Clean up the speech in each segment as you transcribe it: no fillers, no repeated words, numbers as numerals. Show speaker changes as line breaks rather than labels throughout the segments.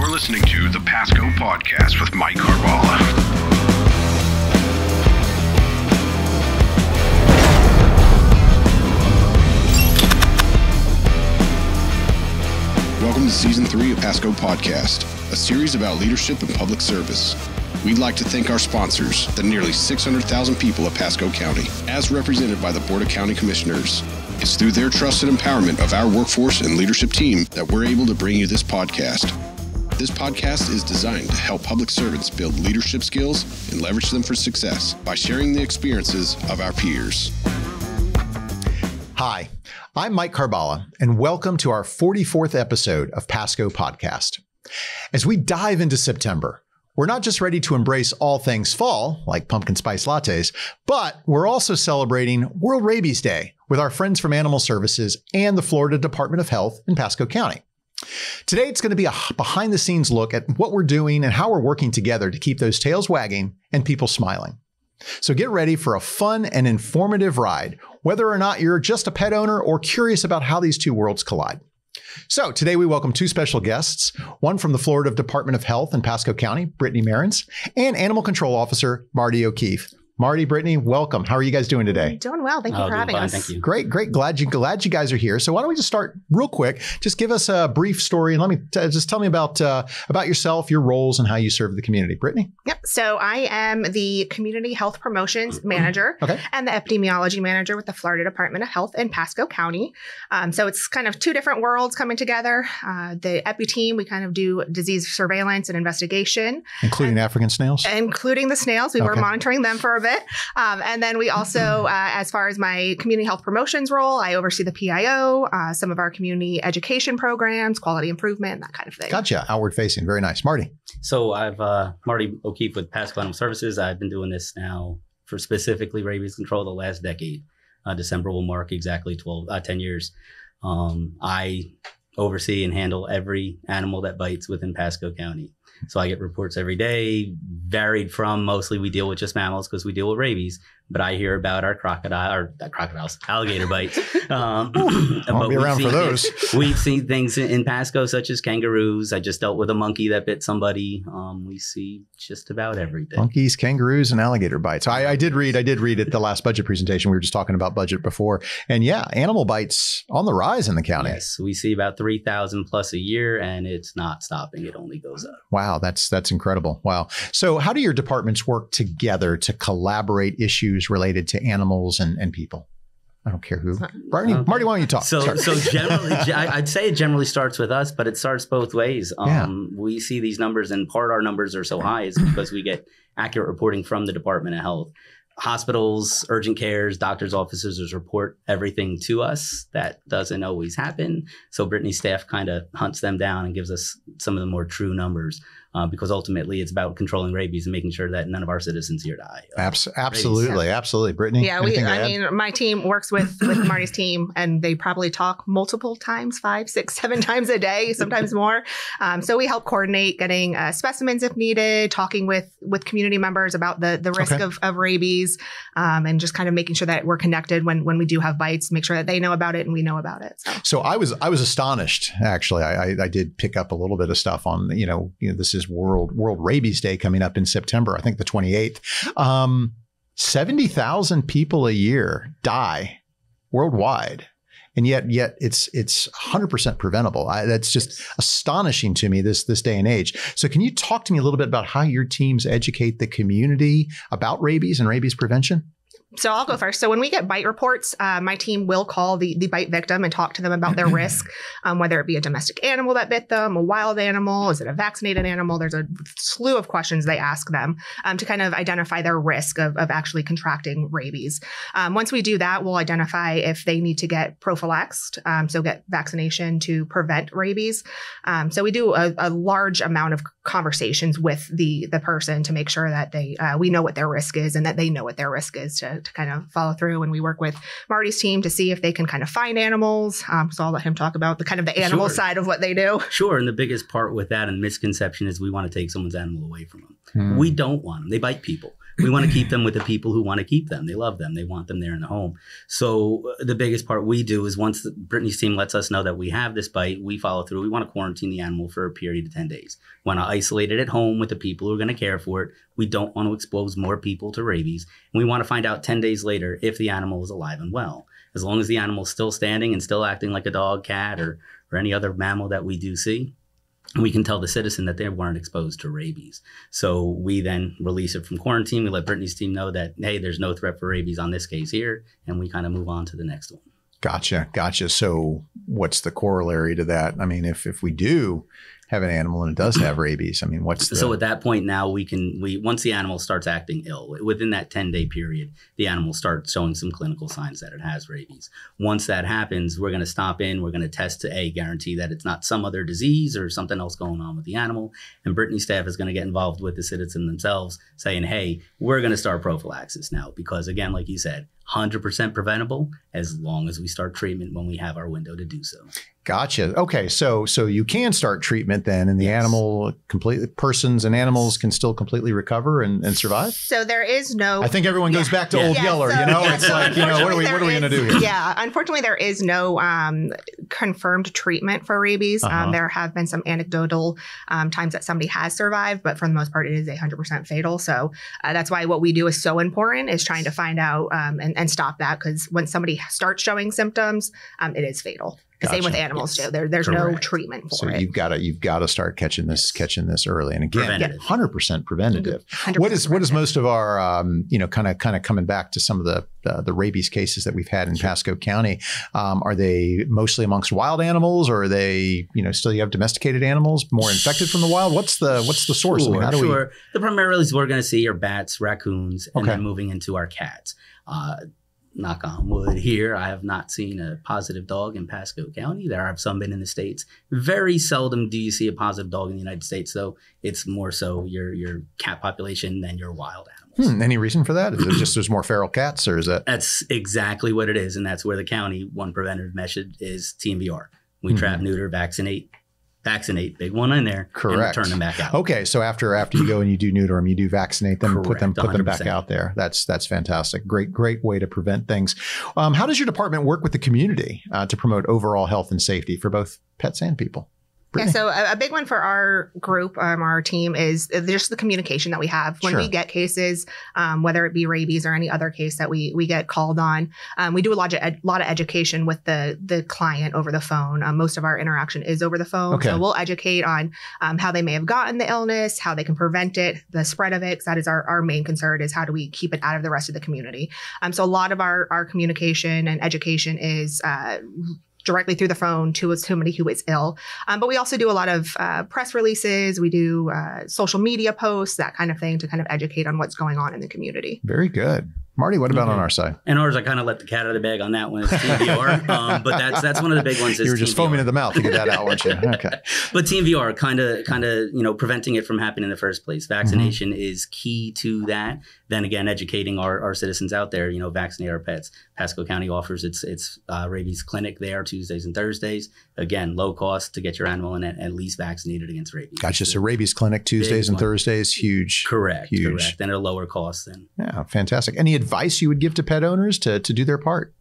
You're listening to the Pasco Podcast with Mike Carballa. Welcome to Season 3 of Pasco Podcast, a series about leadership and public service. We'd like to thank our sponsors, the nearly 600,000 people of Pasco County, as represented by the Board of County Commissioners. It's through their trust and empowerment of our workforce and leadership team that we're able to bring you this podcast. This podcast is designed to help public servants build leadership skills and leverage them for success by sharing the experiences of our peers.
Hi, I'm Mike Carballa, and welcome to our 44th episode of Pasco Podcast. As we dive into September, we're not just ready to embrace all things fall, like pumpkin spice lattes, but we're also celebrating World Rabies Day with our friends from Animal Services and the Florida Department of Health in Pasco County. Today, it's going to be a behind-the-scenes look at what we're doing and how we're working together to keep those tails wagging and people smiling. So get ready for a fun and informative ride, whether or not you're just a pet owner or curious about how these two worlds collide. So today we welcome two special guests, one from the Florida Department of Health in Pasco County, Brittany Merens, and Animal Control Officer Marty O'Keefe. Marty, Brittany, welcome. How are you guys doing today?
Doing well. Thank you for having us.
Thank you. Great. Glad you guys are here. So why don't we just start real quick? Just give us a brief story and let me just tell me about yourself, your roles, and how you serve the community. Brittany?
Yep. So I am the Community Health Promotions Manager and the Epidemiology Manager with the Florida Department of Health in Pasco County. So it's kind of two different worlds coming together. The Epi team, we kind of do disease surveillance and investigation.
Including African snails?
Including the snails. We were monitoring them for a bit. And then we also, as far as my community health promotions role, I oversee the PIO, some of our community education programs, quality improvement, that kind of thing.
Gotcha. Outward facing. Very nice. Marty.
So I've Marty O'Keefe with Pasco Animal Services. I've been doing this now for specifically rabies control the last decade. December will mark exactly 10 years. I oversee and handle every animal that bites within Pasco County. So I get reports every day, varied from mostly we deal with just mammals because we deal with rabies, but I hear about our alligator bites.
I'll be around for those.
We've seen things in Pasco such as kangaroos. I just dealt with a monkey that bit somebody. We see just about everything.
Monkeys, kangaroos, and alligator bites. I did read at the last budget presentation. We were just talking about budget before. And yeah, animal bites on the rise in the county.
Yes, we see about 3,000 plus a year, and it's not stopping. It only goes up.
Wow, that's incredible. Wow. So how do your departments work together to collaborate issues related to animals and people? I don't care who. Marty, why don't you talk?
So generally, I'd say it generally starts with us, but it starts both ways. We see these numbers, and part our numbers are so high is because we get accurate reporting from the Department of Health. Hospitals, urgent cares, doctors' offices report everything to us. That doesn't always happen. So Brittany's staff kind of hunts them down and gives us some of the more true numbers because ultimately it's about controlling rabies and making sure that none of our citizens here die.
Absolutely. Brittany?
Yeah, my team works with Marty's team, and they probably talk multiple times, 5, 6, 7 times a day, sometimes more. So we help coordinate getting specimens if needed, talking with community members about the risk of rabies, and just kind of making sure that we're connected when we do have bites, make sure that they know about it and we know about it.
So I was astonished, actually. I did pick up a little bit of stuff on, this is World Rabies Day coming up in September, I think the 28th. 70,000 people a year die worldwide. And yet it's 100% preventable. That's just astonishing to me this day and age. So can you talk to me a little bit about how your teams educate the community about rabies and rabies prevention?
So I'll go first. So when we get bite reports, my team will call the bite victim and talk to them about their risk, whether it be a domestic animal that bit them, a wild animal, is it a vaccinated animal? There's a slew of questions they ask them to kind of identify their risk of actually contracting rabies. Once we do that, we'll identify if they need to get prophylaxed, so get vaccination to prevent rabies. So we do a large amount of conversations with the person to make sure that we know what their risk is and that they know what their risk is to kind of follow through. And we work with Marty's team to see if they can kind of find animals. So I'll let him talk about the animal side of what they do.
Sure. And the biggest part with that and misconception is we want to take someone's animal away from them. We don't want them. They bite people. We want to keep them with the people who want to keep them. They love them. They want them there in the home. So the biggest part we do is once Brittany's team lets us know that we have this bite, we follow through. We want to quarantine the animal for a period of 10 days. We want to isolate it at home with the people who are going to care for it. We don't want to expose more people to rabies. And we want to find out 10 days later if the animal is alive and well. As long as the animal's still standing and still acting like a dog, cat, or any other mammal that we do see, we can tell the citizen that they weren't exposed to rabies. So we then release it from quarantine. We let Brittany's team know that, hey, there's no threat for rabies on this case here, and we kind of move on to the next one.
Gotcha. So what's the corollary to that? I mean, if we do have an animal and it does have rabies, I mean, what's the...
So at that point now, once the animal starts acting ill, within that 10-day period, the animal starts showing some clinical signs that it has rabies. Once that happens, we're going to stop in, we're going to test to guarantee that it's not some other disease or something else going on with the animal. And Brittany's staff is going to get involved with the citizen themselves saying, hey, we're going to start prophylaxis now. Because again, like you said, 100% preventable as long as we start treatment when we have our window to do so.
Gotcha. Okay. So you can start treatment then, and the animal persons and animals can still completely recover and survive?
So there is no...
I think everyone goes back to Old Yeller, it's like, what are we going to do here?
Yeah. Unfortunately, there is no confirmed treatment for rabies. There have been some anecdotal times that somebody has survived, but for the most part, it is 100% fatal. So that's why what we do is so important, is trying to find out and stop that, because when somebody starts showing symptoms, it is fatal. Gotcha. Same with animals too. There's no treatment for it.
You've got to start catching this early. And again, 100% preventative.
100%
What is most of our kind of coming back to some of the rabies cases that we've had in Pasco County? Are they mostly amongst wild animals, or are they still you have domesticated animals more infected from the wild? What's the source?
Sure, I mean, The primarily we're going to see are bats, raccoons, and then moving into our cats. Knock on wood here, I have not seen a positive dog in Pasco County. There have some been in the States. Very seldom do you see a positive dog in the United States, though. It's more so your cat population than your wild animals.
Any reason for that? Is it just there's more feral cats, or is that?
That's exactly what it is, and that's where the county one preventative message is TMVR. We trap, neuter, vaccinate, big one in there,
correct,
and return them back out.
Okay, so after you go and you do neuter them, you do vaccinate them,
correct,
and put them back out there. That's fantastic. Great way to prevent things. How does your department work with the community to promote overall health and safety for both pets and people? Brittany?
Yeah, so a big one for our group, our team, is just the communication that we have when we get cases, whether it be rabies or any other case that we get called on. We do a lot of education with the client over the phone. Most of our interaction is over the phone. So we'll educate on how they may have gotten the illness, how they can prevent it, the spread of it, because that is our main concern, is how do we keep it out of the rest of the community. So a lot of our communication and education is directly through the phone to somebody who is ill. But we also do a lot of press releases. We do social media posts, that kind of thing, to kind of educate on what's going on in the community.
Very good. Marty, what about on our side?
And ours, I kind of let the cat out of the bag on that one. It's TMVR, but that's one of the big ones.
You were just foaming at the mouth to get that out, weren't you? Okay.
But TMVR, kind of, preventing it from happening in the first place. Vaccination is key to that. Then again, educating our citizens out there, vaccinate our pets. Pasco County offers its rabies clinic there Tuesdays and Thursdays. Again, low cost to get your animal in at least vaccinated against rabies.
Gotcha. So rabies clinic Tuesdays and Thursdays, huge.
Correct. And at a lower cost then.
Yeah, fantastic. Any advice you would give to pet owners to do their part?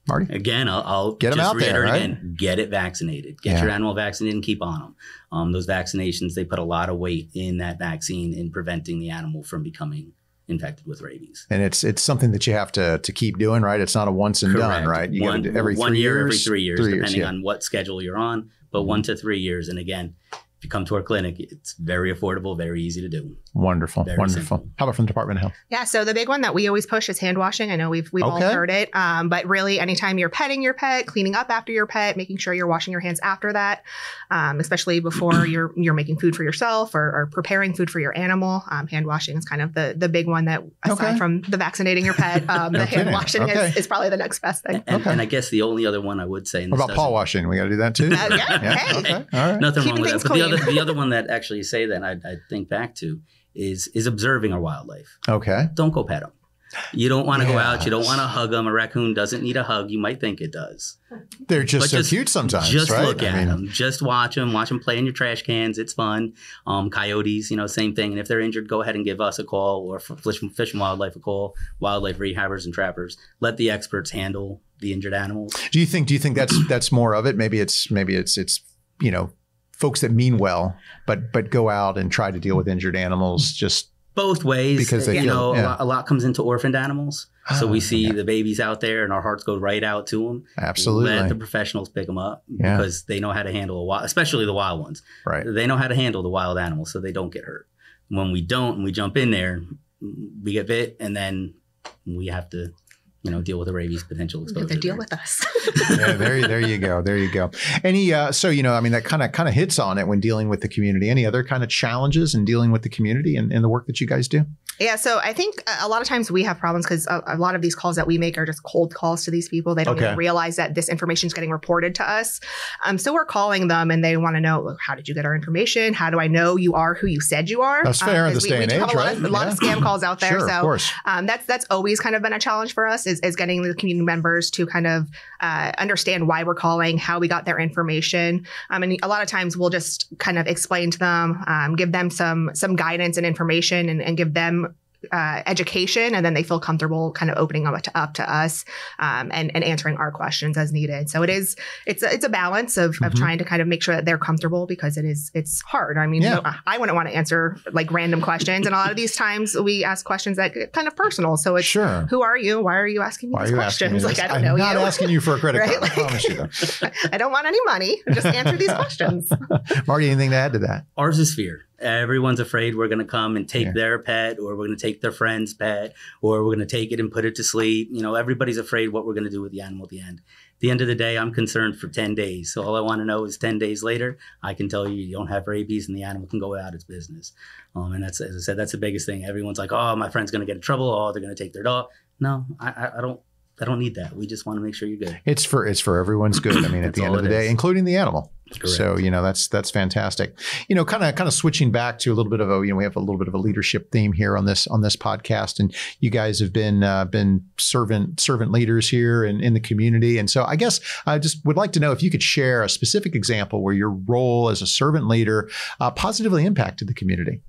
Marty?
Again, I'll
get them out there, right?
Again, get it vaccinated. Get your animal vaccinated and keep on them. Those vaccinations, they put a lot of weight in that vaccine in preventing the animal from becoming infected with rabies.
And it's something that you have to keep doing, right? It's not a once and done, right? You got to do every 3 years.
Every 3 years, depending on what schedule you're on, but 1 to 3 years. And again, if you come to our clinic, it's very affordable, very easy to do.
Wonderful.
Very simple.
How about from the Department of Health?
Yeah, so the big one that we always push is hand washing. I know we've all heard it, but really anytime you're petting your pet, cleaning up after your pet, making sure you're washing your hands after that, especially before you're making food for yourself or preparing food for your animal. Hand washing is kind of the big one that, aside from the vaccinating your pet, the hand washing is probably the next best thing.
And I guess the only other one I would say.
What about paw washing? We got to do that too?
Hey.
Okay. All right.
Nothing wrong with that. But the other one that actually say that I think back to is observing our wildlife.
Okay.
Don't go pet them. You don't want to go out. You don't want to hug them. A raccoon doesn't need a hug. You might think it does.
They're just so cute sometimes.
Just
right?
look at them. Just watch them. Watch them play in your trash cans. It's fun. Coyotes, same thing. And if they're injured, go ahead and give us a call, or Fish and Wildlife a call. Wildlife rehabbers and trappers. Let the experts handle the injured animals.
Do you think that's more of it? Maybe it's folks that mean well, but go out and try to deal with injured animals just.
Both ways,
because they
a lot comes into orphaned animals. So we see the babies out there and our hearts go right out to them.
Absolutely.
Let the professionals pick them up because they know how to handle especially the wild ones.
Right.
They know how to handle the wild animals so they don't get hurt. When we don't and we jump in there, we get bit and then we have to deal with the rabies potential exposure.
They deal with us.
Yeah, there you go. Any, that kind of hits on it when dealing with the community. Any other kind of challenges in dealing with the community and the work that you guys do?
Yeah, so I think a lot of times we have problems because a lot of these calls that we make are just cold calls to these people. They don't even realize that this information is getting reported to us. So we're calling them and they want to know, how did you get our information? How do I know you are who you said you are?
That's fair in this day and age, right?
A lot of scam calls out there.
Sure,
so
of course.
That's always kind of been a challenge for us is getting the community members to kind of understand why we're calling, how we got their information. And a lot of times we'll just kind of explain to them, give them some guidance and information and give them education, and then they feel comfortable kind of opening up to us and answering our questions as needed. So it's a balance of trying to kind of make sure that they're comfortable because it's hard. I mean, I wouldn't want to answer like random questions, and a lot of these times we ask questions that get kind of personal. So it's who are you? Why are you asking me these questions? Like I don't know you.
I'm not asking you for a credit card. I promise you though.
I don't want any money. Just answer these questions.
Marty, anything to add to that?
Ours is fear. Everyone's afraid we're going to come and take their pet, or we're going to take their friend's pet, or we're going to take it and put it to sleep. Everybody's afraid what we're going to do with the animal at the end. At the end of the day, I'm concerned for 10 days. So all I want to know is 10 days later, I can tell you don't have rabies and the animal can go out its business. And that's, as I said, that's the biggest thing. Everyone's like, oh, my friend's going to get in trouble. Oh, they're going to take their dog. No, I don't need that. We just want to make sure you're good.
It's for everyone's good. I mean, at the end of the day, including the animal.
Correct.
So, that's fantastic. Kind of switching back to a little bit of we have a little bit of a leadership theme here on this podcast, and you guys have been servant leaders here in the community. And so I guess I just would like to know if you could share a specific example where your role as a servant leader positively impacted the community.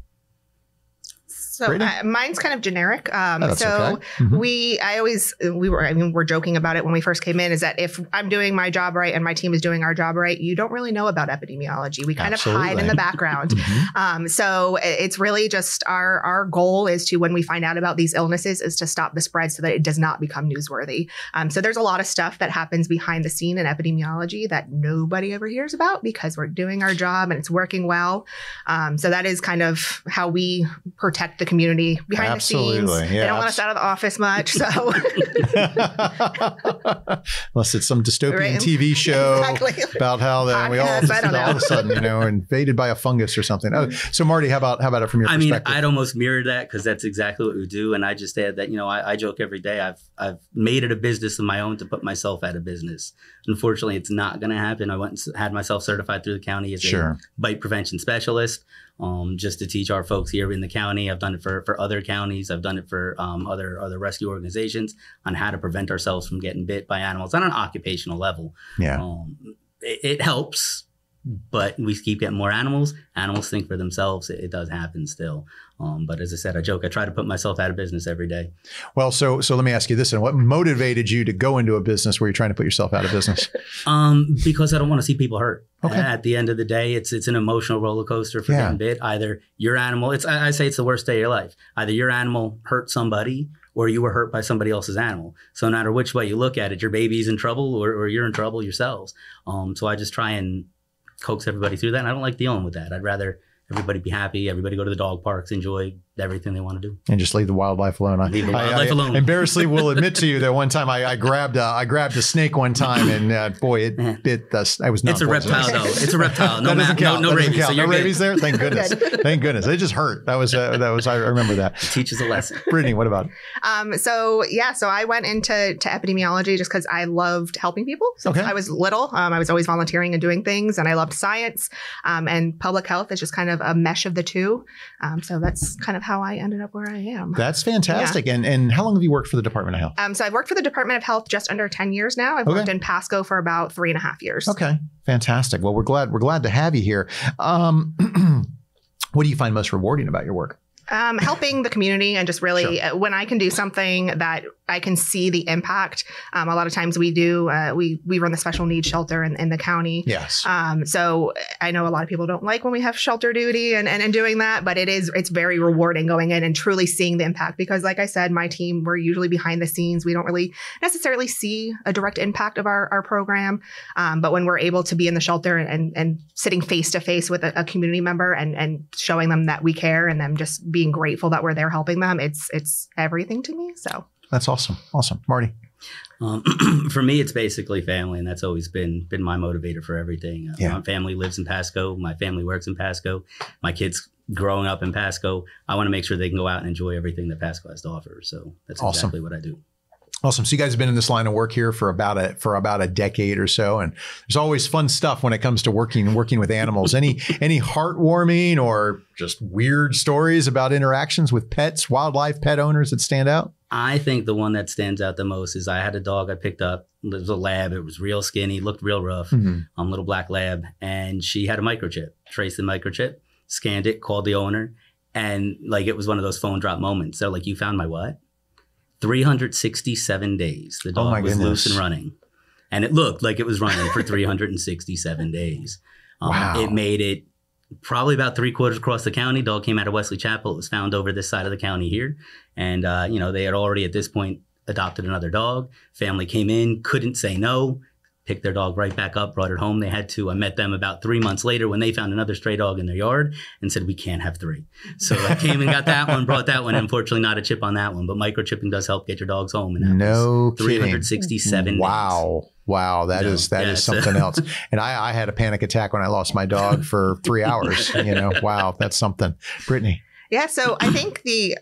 So mine's kind of generic.
That's okay.
We're joking about it when we first came in, is that if I'm doing my job right and my team is doing our job right, you don't really know about epidemiology. We kind of hide in the background. So it's really just our goal is to, when we find out about these illnesses, is to stop the spread so that it does not become newsworthy. So there's a lot of stuff that happens behind the scene in epidemiology that nobody ever hears about because we're doing our job and it's working well. So that is kind of how we protect the community behind the scenes.
Yeah,
they don't want us out of the office much. So
unless it's some dystopian TV show about how we all of a sudden, invaded by a fungus or something. Oh, so Marty, how about it from your perspective?
I mean, I'd almost mirror that because that's exactly what we do. And I just add that, I joke every day. I've made it a business of my own to put myself out of business. Unfortunately, it's not going to happen. I went and had myself certified through the county as a bite prevention specialist. Just to teach our folks here in the county. I've done it for other counties. I've done it for other rescue organizations on how to prevent ourselves from getting bit by animals on an occupational level.
Yeah,
it helps, but we keep getting more animals. Animals think for themselves. It does happen still. But as I said, I joke. I try to put myself out of business every day.
Well, so let me ask you this: and what motivated you to go into a business where you're trying to put yourself out of business?
Because I don't want to see people hurt.
Okay.
At the end of the day, it's an emotional roller coaster for getting bit. Either your animal, I say it's the worst day of your life. Either your animal hurt somebody or you were hurt by somebody else's animal. So no matter which way you look at it, your baby's in trouble or you're in trouble yourselves. So I just try and coax everybody through that. And I don't like dealing with that. I'd rather everybody be happy. Everybody go to the dog parks, enjoy everything they want to do,
and just leave the wildlife alone.
Leave the wildlife alone.
Embarrassingly, will admit to you that one time I grabbed a snake one time, and boy, it bit us. I was not.
It's a reptile, though. It's a reptile. No rabies. So
no rabies there. Thank goodness. Thank goodness. It just hurt. That was. I remember that.
It teaches a lesson.
Brittany, what about it?
So I went into epidemiology just because I loved helping people. Since I was little, I was always volunteering and doing things, and I loved science. And public health is just kind of a mesh of the two. So that's kind of how I ended up where I am.
That's fantastic. Yeah. And how long have you worked for the Department of Health?
So I've worked for the Department of Health just under 10 years now. I've worked in Pasco for about 3.5 years.
Okay, fantastic. Well, we're glad to have you here. What do you find most rewarding about your work?
Helping the community and just really when I can do something that I can see the impact. A lot of times we run the special needs shelter in the county.
Yes.
So I know a lot of people don't like when we have shelter duty and doing that, but it's very rewarding going in and truly seeing the impact because like I said, my team, we're usually behind the scenes. We don't really necessarily see a direct impact of our program. But when we're able to be in the shelter and sitting face to face with a community member and showing them that we care and them just being grateful that we're there helping them, it's everything to me. So that's
awesome. Marty.
For me, it's basically family, and that's always been my motivator for everything. My family lives in Pasco. My family works in Pasco. My kids growing up in Pasco. I want to make sure they can go out and enjoy everything that Pasco has to offer. So that's exactly what I do.
Awesome. So you guys have been in this line of work here for about a decade or so, and there's always fun stuff when it comes to working with animals. Any heartwarming or just weird stories about interactions with pets, wildlife, pet owners that stand out?
I think the one that stands out the most is I had a dog I picked up. It was a lab. It was real skinny, looked real rough, little black lab, and she had a microchip. Traced the microchip, scanned it, called the owner, and like it was one of those phone drop moments. They're like, "You found my what?" 367 days. The dog was loose and running. And it looked like it was running for 367 days.
Wow.
It made it probably about 3/4 across the county. Dog came out of Wesley Chapel. It was found over this side of the county here. And, they had already at this point adopted another dog. Family came in, couldn't say no. Picked their dog right back up, brought it home. I met them about 3 months later when they found another stray dog in their yard and said, we can't have 3. So I came and got that one, brought that one. Unfortunately, not a chip on that one, but microchipping does help get your dogs home. And that was 367 days.
Wow. That is something else. And I had a panic attack when I lost my dog for 3 hours. Wow, that's something. Brittany.
Yeah, so I think the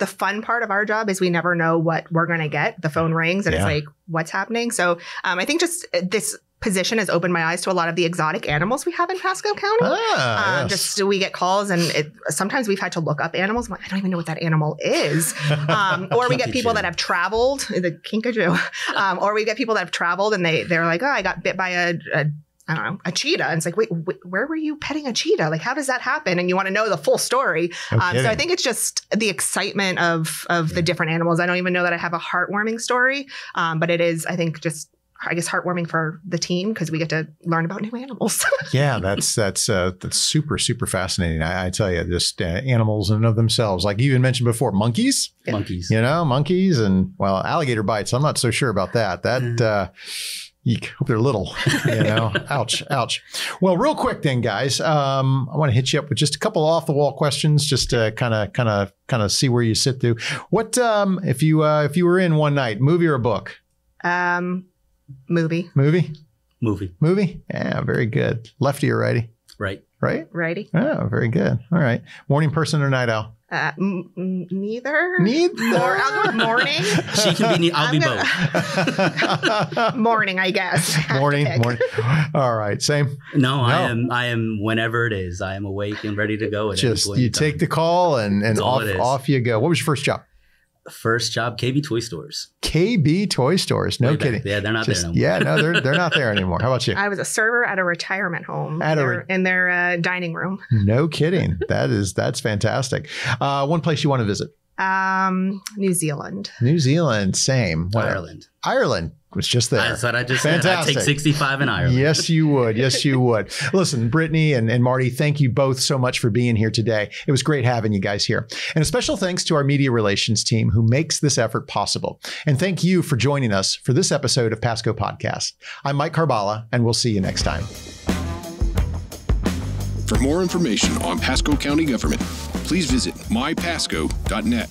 fun part of our job is we never know what we're going to get. The phone rings and it's like, what's happening? So I think just this position has opened my eyes to a lot of the exotic animals we have in Pasco County.
Yes.
Just we get calls and sometimes we've had to look up animals. I'm like, I don't even know what that animal is. Or we get people that have traveled, the kinkajou, or we get people that have traveled and they're like, oh, I got bit by a cheetah. And it's like, wait, where were you petting a cheetah? Like, how does that happen? And you want to know the full story. So I think it's just the excitement of the different animals. I don't even know that I have a heartwarming story, but it is, I think, just, I guess, heartwarming for the team because we get to learn about new animals.
Yeah, that's super, super fascinating. I tell you, just animals in and of themselves. Like you even mentioned before, monkeys.
Monkeys.
Monkeys and, well, alligator bites. I'm not so sure about that. Eek, hope they're little, ouch. Well, real quick then, guys, I want to hit you up with just a couple off the wall questions, just to kind of see where you sit through. What, if you were in one night, movie or a book?
Movie.
Movie? Yeah, very good. Lefty or righty?
Right.
Righty.
Oh, very good. All right. Morning person or night owl?
Neither.
Or
I'll go morning.
She can be. I'll be both.
Morning, I guess.
Morning. All right. Same.
No, I am. Whenever it is, I am awake and ready to go.
Just you take the call and off you go. What was your first job?
First job, KB Toy Stores.
KB Toy Stores. No kidding.
Yeah, they're not there no more.
Yeah, no, they're not there anymore. How about you?
I was a server at a retirement home in their dining room.
No kidding. That's fantastic. One place you want to visit?
New Zealand.
New Zealand. Same.
Ireland
was just there.
That's what I just said. I'd take 65 in Ireland.
Yes, you would. Listen, Brittany and Marty, thank you both so much for being here today. It was great having you guys here. And a special thanks to our media relations team who makes this effort possible. And thank you for joining us for this episode of Pasco Podcast. I'm Mike Carballa, and we'll see you next time.
For more information on Pasco County government, please visit mypasco.net.